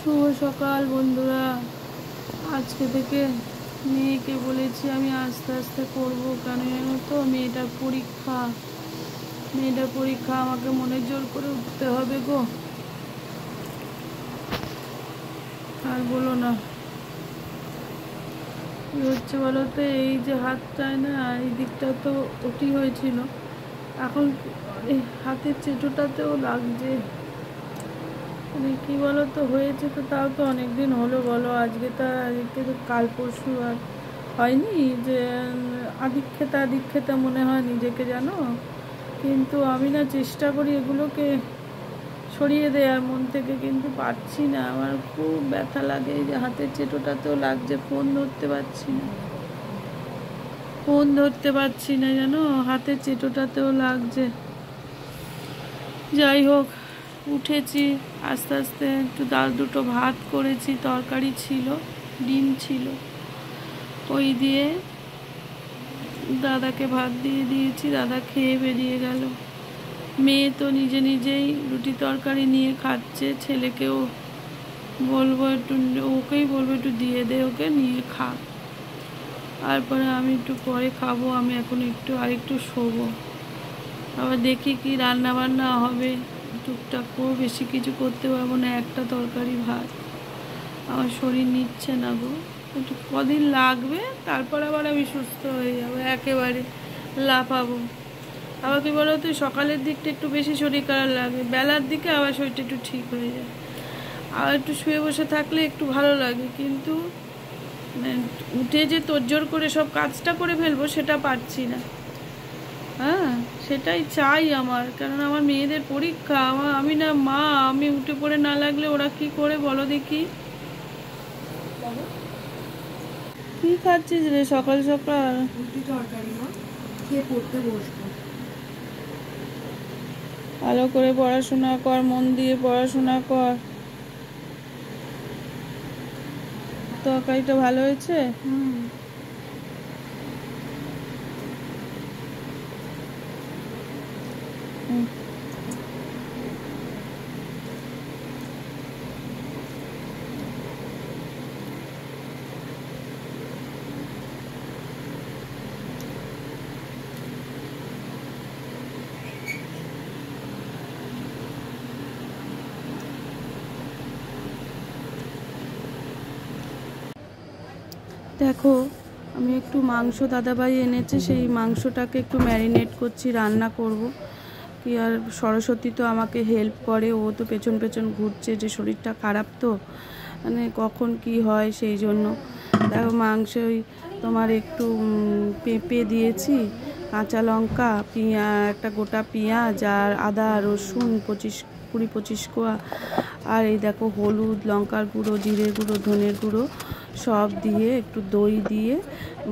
শুভ সকাল বন্ধুরা। আজকে থেকে মেয়েকে বলেছি আমি আস্তে আস্তে করবো, কেন জানো তো? মেয়েটার পরীক্ষা আমাকে মনে জোর করে উঠতে হবে গো। আর বলো না, কি হচ্ছে বলো তো? এই যে হাতটায় না, এই দিকটা তো ওটি হয়েছিল, এখন এই হাতের চেটোটাতেও লাগছে। মানে কী বলো তো, হয়েছে তো তাও তো অনেক দিন হলো বলো। আজকে তো কাল পরশু আর হয়নি যে আদিক্ষেতা মনে হয় নিজেকে, জানো। কিন্তু আমি না চেষ্টা করি এগুলোকে সরিয়ে দেওয়ার মন থেকে, কিন্তু পারছি না। আমার খুব ব্যথা লাগে, এই যে হাতের চেটোটাতেও লাগছে। ফোন ধরতে পারছি না জানো, হাতের চেটোটাতেও লাগছে। যাই হোক, উঠেছি আস্তে আস্তে, একটু ডাল দুটো ভাত করেছি, তরকারি ছিল, ডিম ছিল, ওই দিয়ে দাদাকে ভাত দিয়ে দিয়েছি। দাদা খেয়ে বেরিয়ে গেল। মেয়ে তো নিজেই রুটি তরকারি নিয়ে খাচ্ছে। ছেলেকেও বলবো একটু, ওকেই বলবো একটু দিয়ে দে, ওকে নিয়ে খা। তারপরে আমি একটু পরে খাবো। আমি এখন আরেকটু শোবো। আবার দেখি কি রান্না বান্না হবে। টুকটাক বেশি কিছু করতে পারবো না, একটা তরকারি ভাত। আমার শরীর নিচ্ছে না গো, একটু কদিন লাগবে, তারপর আবার আমি সুস্থ হয়ে যাবো, একেবারে লাফাবো। আবার কি বলো তো, সকালের দিকটা একটু বেশি শরীর খারাপ লাগে, বেলার দিকে আবার শরীরটা একটু ঠিক হয়ে যায়। আর একটু শুয়ে বসে থাকলে একটু ভালো লাগে, কিন্তু উঠে যে তোড়জোড় করে সব কাজটা করে ফেলবো সেটা পারছি না। হ্যাঁ, সেটাই চাই আমার, কারণ আমার মেয়েদের পরীক্ষা। আমি না মা, আমি উঠে পড়ে না লাগলে ওরা কি করে বলো দেখি। কি খাচ্ছিস রে সকাল সকাল? রুটি তরকারি মা, খেয়ে পড়তে বসবো। ভালো করে পড়াশোনা কর, মন দিয়ে পড়াশোনা কর। তরকারিটা ভালো হয়েছে? দেখো, আমি একটু মাংস দাদাভাই এনেছে, সেই মাংসটাকে একটু ম্যারিনেট করছি, রান্না করব। কি আর, সরস্বতী তো আমাকে হেল্প করে, ও তো পেছন পেছন ঘুরছে, যে শরীরটা খারাপ তো, মানে কখন কি হয় সেই জন্য। দেখো, মাংসই তোমার একটু পেঁপে দিয়েছি, কাঁচা লঙ্কা, একটা গোটা পেঁয়াজ, আর আদা রসুন 20-25 কোয়া, আর এই দেখো হলুদ, লঙ্কার গুঁড়ো, জিরে গুঁড়ো, ধনের গুঁড়ো সব দিয়ে, একটু দই দিয়ে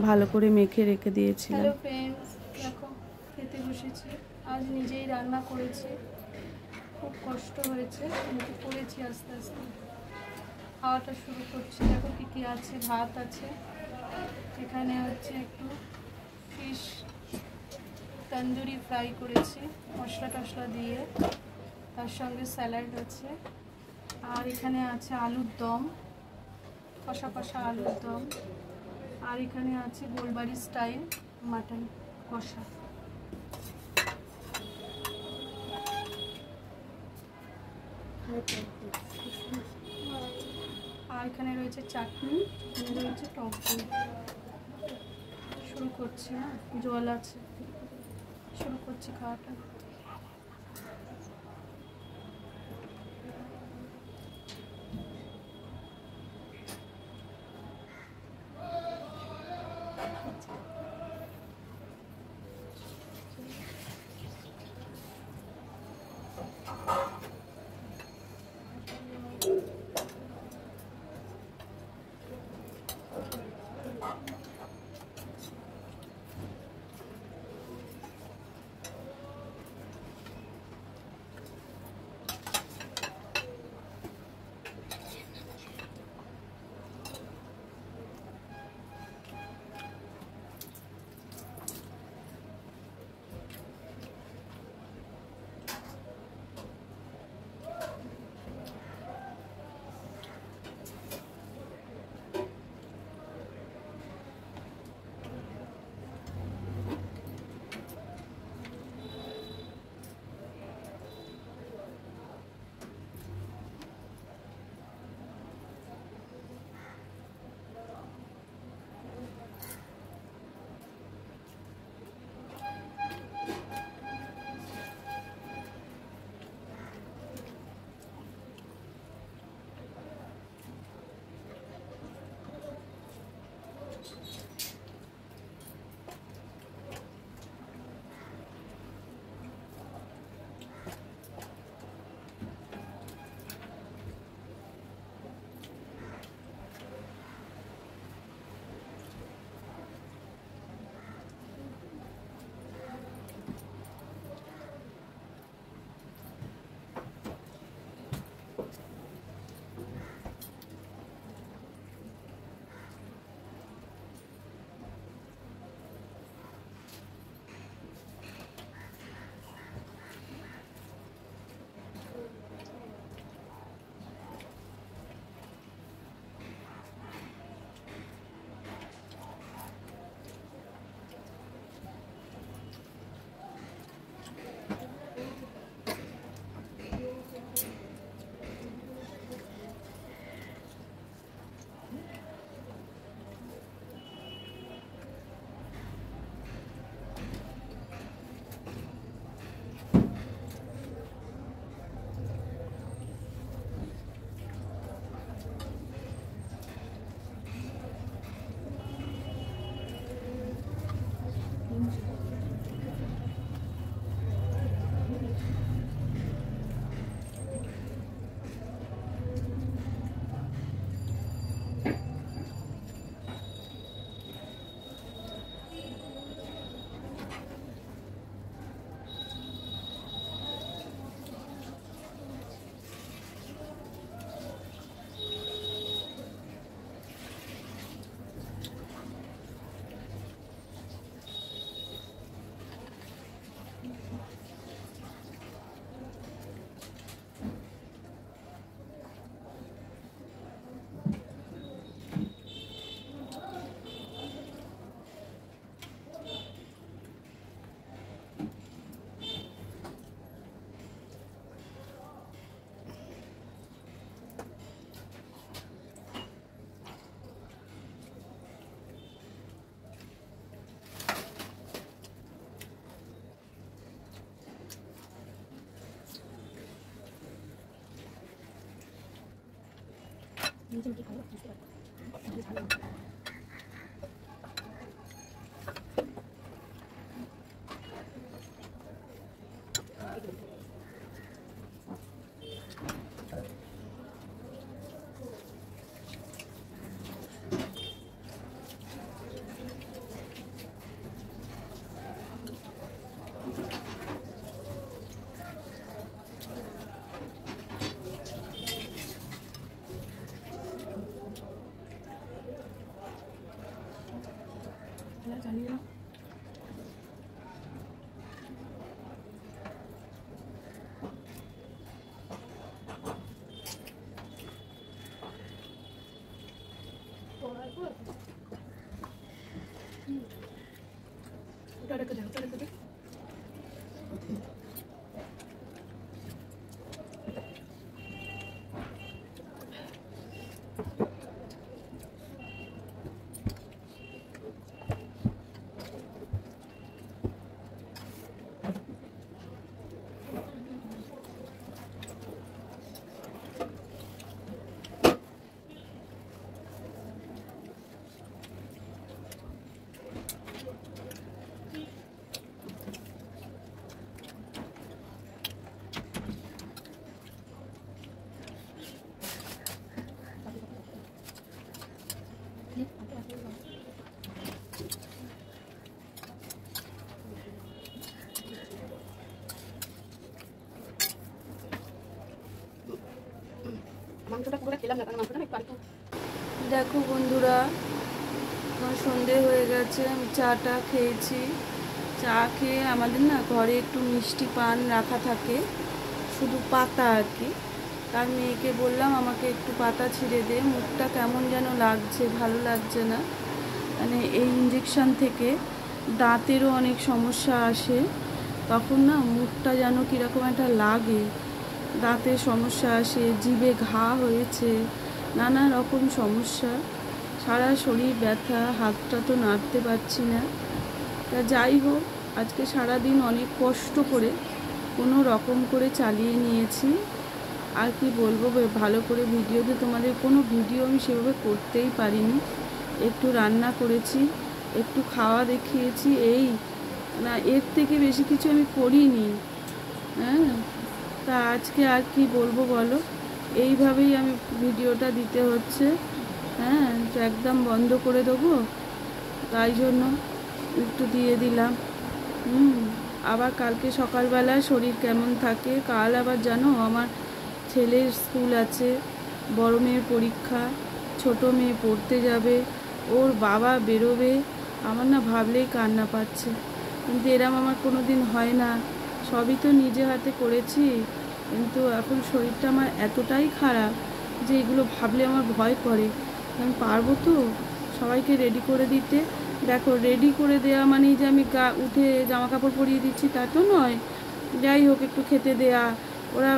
ভালো করে মেখে রেখে দিয়েছিলাম। হ্যালো ফ্রেন্ডস, দেখো খেতে বসেছি। আজ নিজেই রান্না করেছি, খুব কষ্ট হয়েছে কিন্তু করেছি। আস্তে আস্তে খাওয়াটা শুরু করছি। দেখো কী কী আছে। ভাত আছে, এখানে হচ্ছে একটু ফিশ তন্দুরি ফ্রাই করেছি মশলা টশলা দিয়ে, তার সঙ্গে স্যালাড আছে, আর এখানে আছে আলুর দম, কষা কষা আলুর দম, আর এখানে আছে গোলবাড়ি স্টাইল মাটন কষা। আর এখানে রয়েছে চাটনি, এখানে রয়েছে টক দই। শুরু করছি, না জল আছে, শুরু করছি খাওয়াটা। জানিয়ে না ওটা রেখে দে ওটা রেখে দে মাংসটা পুরো খেলাম না, কারণ মাংসটা একটু আরেকটু। দেখো বন্ধুরা, আমার সন্ধে হয়ে গেছে, আমি চাটা খেয়েছি। চা খেয়ে আমাদের না ঘরে একটু মিষ্টি পান রাখা থাকে, শুধু পাতা আর কি। তার মেয়েকে বললাম আমাকে একটু পাতা ছিঁড়ে দে, মুখটা কেমন যেন লাগছে, ভালো লাগছে না। মানে এই ইঞ্জেকশন থেকে দাঁতেরও অনেক সমস্যা আসে, তখন না মুখটা যেন কীরকম একটা লাগে, দাঁতের সমস্যা আসে, জিভে ঘা হয়েছে, নানা রকম সমস্যা, সারা শরীর ব্যথা, হাতটা তো নাড়তে পারছি না। তা যাই হোক, আজকে সারাদিন অনেক কষ্ট করে কোনো রকম করে চালিয়ে নিয়েছি। আর কি বলবো, ভালো করে ভিডিওতে তোমাদের কোনো ভিডিও আমি সেভাবে করতেই পারিনি। একটু রান্না করেছি, একটু খাওয়া দেখিয়েছি, এই না, এর থেকে বেশি কিছু আমি করিনি। হ্যাঁ, তা আজকে আর কি বলবো বলো, এইভাবেই আমি ভিডিওটা দিতে হচ্ছে। হ্যাঁ, তো একদম বন্ধ করে দেবো, তাই জন্য একটু দিয়ে দিলাম। আবার কালকে সকালবেলা শরীর কেমন থাকে, কাল আবার জানো আমার ছেলের স্কুল আছে, বড় মেয়ের পরীক্ষা, ছোট মেয়ে পড়তে যাবে, ওর বাবা বেরোবে, আমার না ভাবলেই কান্না পাচ্ছে। কিন্তু এরম আমার কোনো দিন হয় না, সবই তো নিজে হাতে করেছি, কিন্তু এখন শরীরটা আমার এতটাই খারাপ যে এগুলো ভাবলে আমার ভয় করে। আমি পারবো তো সবাইকে রেডি করে দিতে? দেখো, রেডি করে দেওয়া মানেই যে আমি উঠে জামা কাপড় পরিয়ে দিচ্ছি তা তো নয়। যাই হোক, একটু খেতে দেয়া, ওরা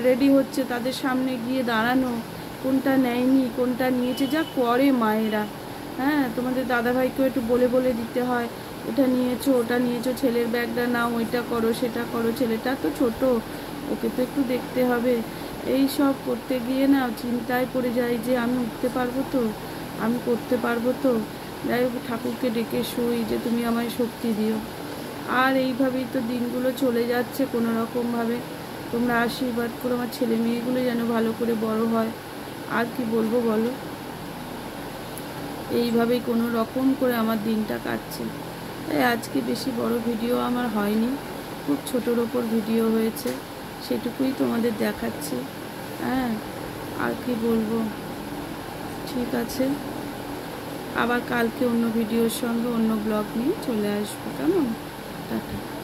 রেডি হচ্ছে, তাদের সামনে গিয়ে দাঁড়ানো, কোনটা নেয়নি কোনটা নিয়েছে, যা করে মায়েরা। হ্যাঁ, তোমাদের দাদাভাইকেও একটু বলে বলে দিতে হয়, এটা নিয়েছো ওটা নিয়েছো, ছেলের ব্যাগটা নাও, ওইটা করো সেটা করো, ছেলেটা তো ছোট, ওকে তো একটু দেখতে হবে। এই সব করতে গিয়ে না চিন্তায় পড়ে যায় যে আমি উঠতে পারবো তো, আমি করতে পারবো তো। যাই হোক, ঠাকুরকে ডেকে শুই যে তুমি আমায় শক্তি দিও। আর এইভাবেই তো দিনগুলো চলে যাচ্ছে কোনো রকমভাবে। তোমরা আশীর্বাদ করো আমার ছেলে মেয়েগুলো যেন ভালো করে বড় হয়। আর কি বলবো বলো, এইভাবেই কোনো রকম করে আমার দিনটা কাটছে। তাই আজকে বেশি বড় ভিডিও আমার হয়নি, খুব ছোটোর ওপর ভিডিও হয়েছে, সেটুকুই তোমাদের দেখাচ্ছি। হ্যাঁ, আর কি বলবো, ঠিক আছে, আবার কালকে অন্য ভিডিওর সঙ্গে অন্য ব্লগ নিয়ে চলে আসবো, কেমন? টাটা।